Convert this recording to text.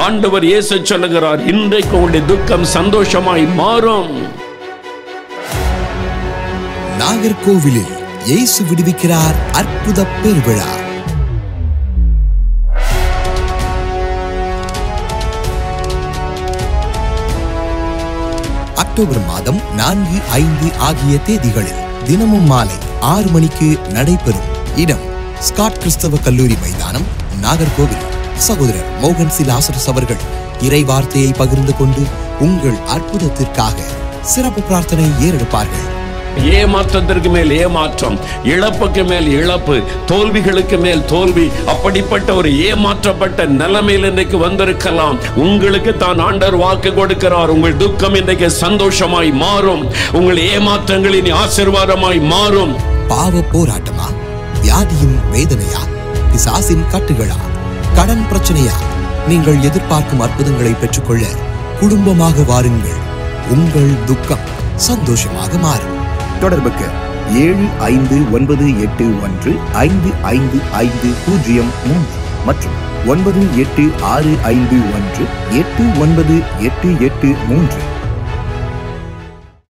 ஆண்டவர் இயேசு சொல்லுகிறார், இன்றைக்கு உங்களுடைய துக்கம் சந்தோஷமாய் மாறும். நாகர்கோவிலில் இயேசு விடுவிக்கிறார் அற்புத பெருவிழா. அக்டோபர் மாதம் 4, 5 ஆகிய தேதிகளில் தினமும் மாலை 6 மணிக்கு நடைபெறும். இடம் ஸ்காட் கிறிஸ்தவ கல்லூரி மைதானம், நாகர்கோவில். சகோதரர் மோகன் சிலாசரஸ் அவர்கள் இறை வார்த்தையை பகிர்ந்து கொண்டு உங்கள் அற்புதத்திற்காக சிறப்பு பிரார்த்தனை ஏறெடுப்பார்கள். ஏமாற்றத்திற்கு மேல் ஏமாற்றம், இழப்புக்கு மேல் இழப்பு, தோல்விகளுக்கு மேல் தோல்வி, அப்படிப்பட்ட ஒரு ஏமாற்றப்பட்ட நிலைமையில் இன்றைக்கு வந்திருக்கலாம். உங்களுக்கு தான் ஆண்டவர் வாக்கு கொடுக்கிறார், உங்கள் துக்கம் இன்றைக்கு சந்தோஷமாய் மாறும், உங்கள் ஏமாற்றங்களின் ஆசீர்வாதமாய் மாறும். பாவ போராட்டமா, வியாதியின் வேதனையா, பிசாசின் கட்டுகளா, கடன் பிரச்சனையா? நீங்கள் எதிர்பார்க்கும் அற்புதங்களை பெற்றுக்கொள்ள குடும்பமாக வாருங்கள். உங்கள் துக்கம் சந்தோஷமாக மாறும். தொடர்புக்கு 75815550 மற்றும் 9865189883.